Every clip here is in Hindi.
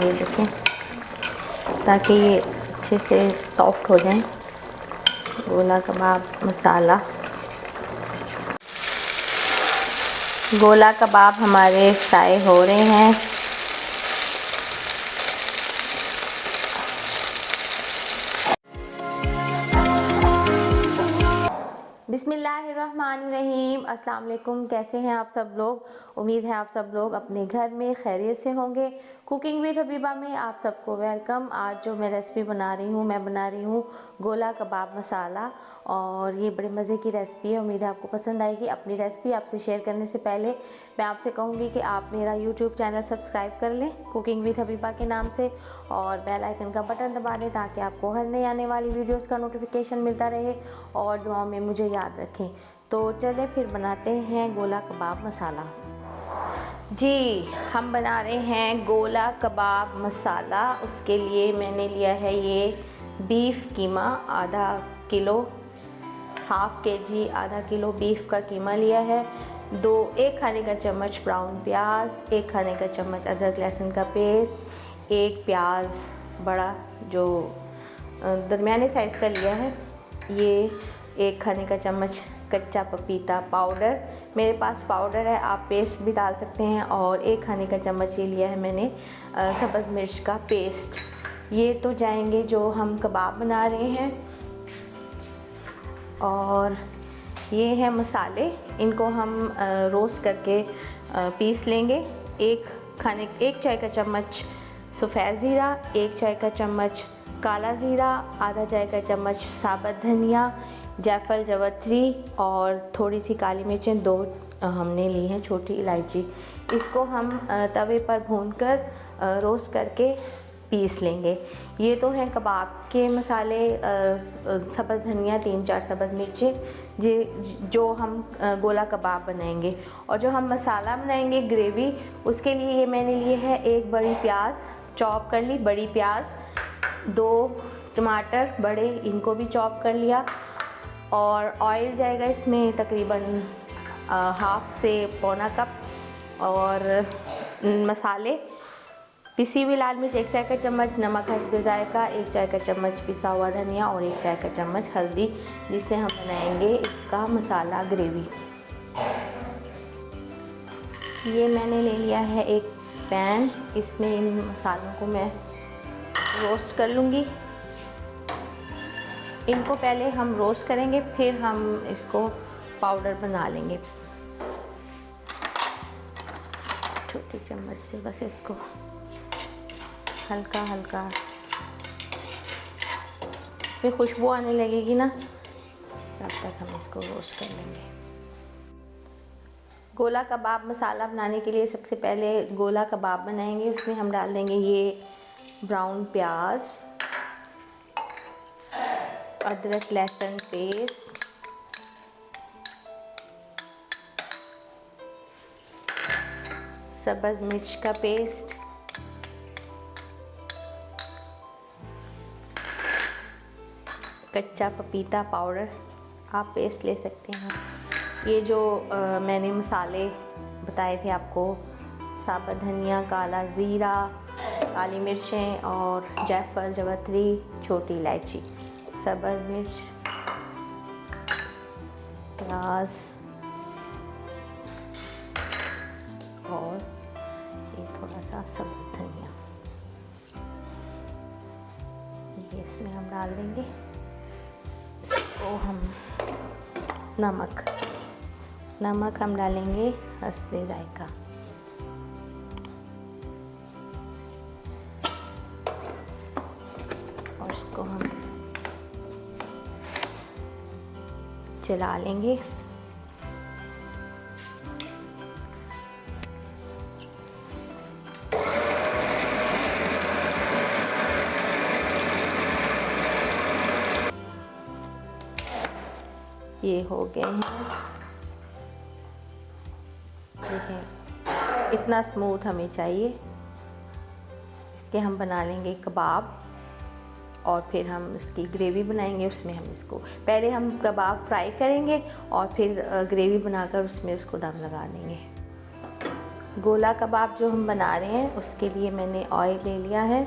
ये देखें, ताकि ये अच्छे से सॉफ्ट हो जाएं। गोला कबाब मसाला, गोला कबाब हमारे फ्राई हो रहे हैं। बिस्मिल्लाहिर्रहमानिर्रहीम। अस्सलाम वालेकुम। कैसे हैं आप सब लोग? उम्मीद है आप सब लोग अपने घर में खैरियत से होंगे। कुकिंग विद हबीबा में आप सबको वेलकम। आज जो मैं रेसिपी बना रही हूँ, मैं बना रही हूँ गोला कबाब मसाला, और ये बड़े मज़े की रेसिपी है। उम्मीद है आपको पसंद आएगी। अपनी रेसिपी आपसे शेयर करने से पहले मैं आपसे कहूँगी कि आप मेरा यूट्यूब चैनल सब्सक्राइब कर लें कुकिंग विद हबीबा के नाम से, और बेल आइकन का बटन दबा दें ताकि आपको हर नई आने वाली वीडियोस का नोटिफिकेशन मिलता रहे, और दुआओं में मुझे याद रखें। तो चलें फिर बनाते हैं गोला कबाब मसाला। जी, हम बना रहे हैं गोला कबाब मसाला। उसके लिए मैंने लिया है ये बीफ कीमा आधा किलो, हाफ़ केजी आधा किलो बीफ का कीमा लिया है। एक खाने का चम्मच ब्राउन प्याज, एक खाने का चम्मच अदरक लहसुन का पेस्ट, एक प्याज बड़ा जो दरमियाने साइज़ का लिया है, ये एक खाने का चम्मच कच्चा पपीता पाउडर, मेरे पास पाउडर है, आप पेस्ट भी डाल सकते हैं, और एक खाने का चम्मच ये लिया है मैंने सब्ज़ मिर्च का पेस्ट। ये तो जाएंगे जो हम कबाब बना रहे हैं। और ये हैं मसाले, इनको हम रोस्ट करके पीस लेंगे। एक चाय का चम्मच सफ़ेद ज़ीरा, एक चाय का चम्मच काला ज़ीरा, आधा चाय का चम्मच साबुत धनिया, जायफल जवित्री, और थोड़ी सी काली मिर्चें दो हमने ली हैं, छोटी इलायची। इसको हम तवे पर भूनकर रोस्ट करके पीस लेंगे। ये तो हैं कबाब के मसाले, सब्ज़ धनिया, 3-4 सब्ज़ मिर्चें जो हम गोला कबाब बनाएंगे। और जो हम मसाला बनाएंगे ग्रेवी, उसके लिए ये मैंने लिए है एक बड़ी प्याज चॉप कर ली, बड़ी प्याज, 2 टमाटर बड़े, इनको भी चॉप कर लिया। और ऑयल जाएगा इसमें तकरीबन हाफ़ से पौना कप। और मसाले, पिसी हुई लाल मिर्च 1 चाय का चम्मच, नमक हस्बे जायका 1 चाय का चम्मच पिसा हुआ धनिया, और 1 चाय का चम्मच हल्दी, जिससे हम बनाएंगे इसका मसाला ग्रेवी। ये मैंने ले लिया है एक पैन, इसमें इन मसालों को मैं रोस्ट कर लूँगी। इनको पहले हम रोस्ट करेंगे, फिर हम इसको पाउडर बना लेंगे। छोटी चम्मच से बस इसको हल्का हल्का, इसमें खुशबू आने लगेगी ना, तब तक हम इसको रोस्ट कर लेंगे। गोला कबाब मसाला बनाने के लिए सबसे पहले गोला कबाब बनाएंगे, उसमें हम डाल देंगे ये ब्राउन प्याज, अदरक लहसुन पेस्ट, सब्ज़ मिर्च का पेस्ट, कच्चा पपीता पाउडर, आप पेस्ट ले सकते हैं। ये जो मैंने मसाले बताए थे आपको, साबुत धनिया, काला ज़ीरा, काली मिर्चें, और जायफल जवित्री, छोटी इलायची, सब्ज़ मिर्च, प्याज, और ये थोड़ा सा सब्ज़ धनिया, ये इसमें हम डाल देंगे। तो हम नमक हम डालेंगे हस्बे जायका। और इसको हम चला लेंगे। ये हो गए हैं, देखें इतना स्मूथ हमें चाहिए। इसके हम बना लेंगे कबाब, और फिर हम इसकी ग्रेवी बनाएंगे। उसमें हम इसको पहले हम कबाब फ्राई करेंगे, और फिर ग्रेवी बनाकर उसमें उसको दम लगा देंगे। गोला कबाब जो हम बना रहे हैं उसके लिए मैंने ऑयल ले लिया है।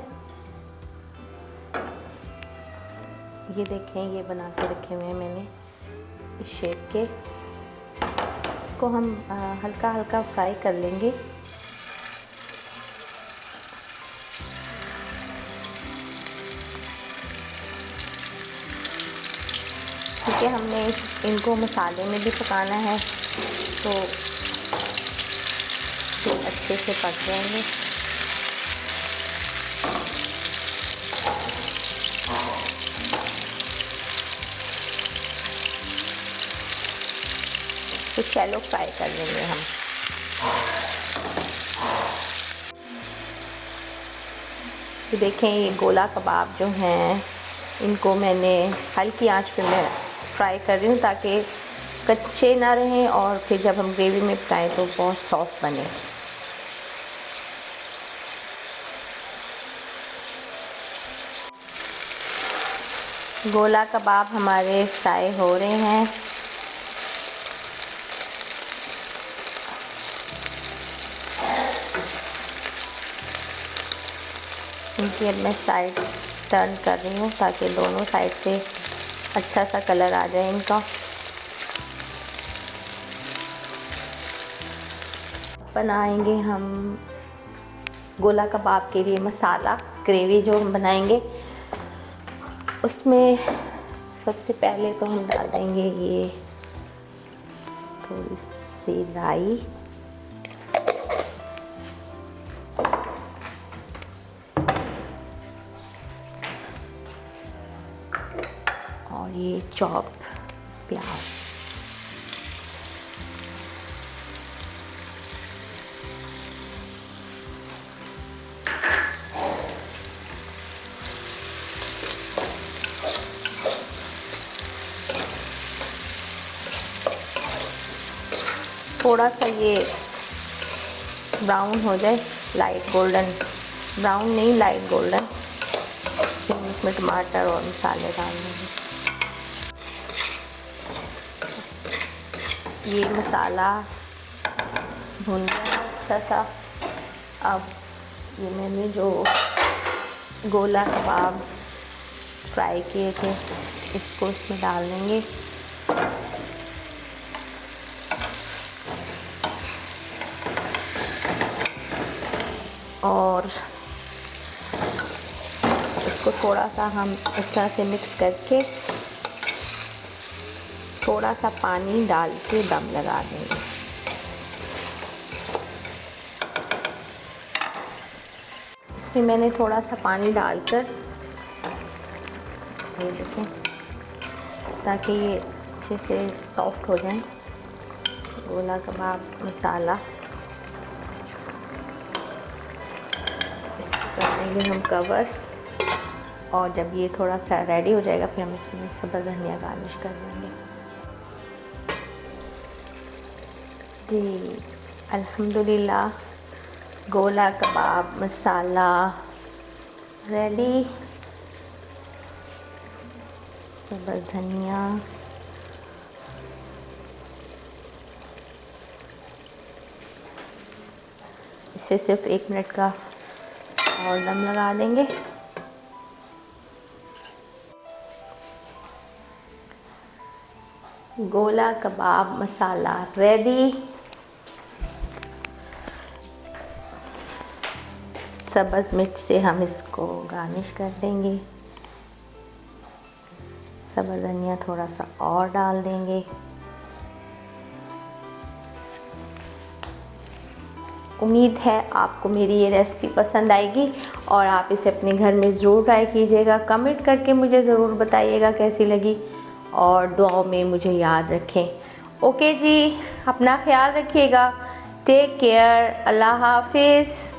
ये देखें, ये बना के रखे हुए हैं मैंने इस शेप के। इसको हम हल्का हल्का फ्राई कर लेंगे। क्योंकि हमने इनको मसाले में भी पकाना है तो अच्छे से पक जाएंगे। तो शैलो फ्राई कर लेंगे हम। तो देखें, ये गोला कबाब जो हैं इनको मैंने हल्की आंच पे मैं फ्राई कर रही हूँ ताकि कच्चे ना रहें और फिर जब हम ग्रेवी में पकाएं तो बहुत सॉफ्ट बने। गोला कबाब हमारे फ्राई हो रहे हैं। इनकी अब मैं साइड टर्न कर रही हूँ ताकि दोनों साइड से अच्छा सा कलर आ जाए इनका। बनाएंगे हम गोला कबाब के लिए मसाला ग्रेवी जो हम बनाएंगे उसमें सबसे पहले तो हम डाल देंगे ये थोड़ी सी राई, और ये चॉप प्याज। थोड़ा सा ये ब्राउन हो जाए, लाइट गोल्डन, ब्राउन नहीं लाइट गोल्डन, फिर इसमें टमाटर और मसाले डाल देंगे। ये मसाला भुन गया अच्छा सा। अब ये मैंने जो गोला कबाब फ्राई किए थे इसको इसमें डाल देंगे। और इसको थोड़ा सा हम इस तरह से मिक्स करके थोड़ा सा पानी डाल के दम लगा देंगे। इसमें मैंने थोड़ा सा पानी डालकर, ये देखें, ताकि ये अच्छे से सॉफ्ट हो जाए गोला कबाब मसाला। इसको कर देंगे हम कवर, और जब ये थोड़ा सा रेडी हो जाएगा फिर हम इसमें सब्ज़ धनिया गार्निश कर देंगे। जी अल्हम्दुलिल्लाह, गोला कबाब मसाला रेडी। सब्ज़ धनिया, इसे सिर्फ 1 मिनट का और दम लगा देंगे। गोला कबाब मसाला रेडी। सब्ज़ मिर्च से हम इसको गार्निश कर देंगे। सब्ज़ धनिया थोड़ा सा और डाल देंगे। उम्मीद है आपको मेरी ये रेसिपी पसंद आएगी और आप इसे अपने घर में ज़रूर ट्राई कीजिएगा। कमेंट करके मुझे ज़रूर बताइएगा कैसी लगी, और दुआओं में मुझे याद रखें। ओके जी, अपना ख्याल रखिएगा। Take care. अल्लाह हाफिज़।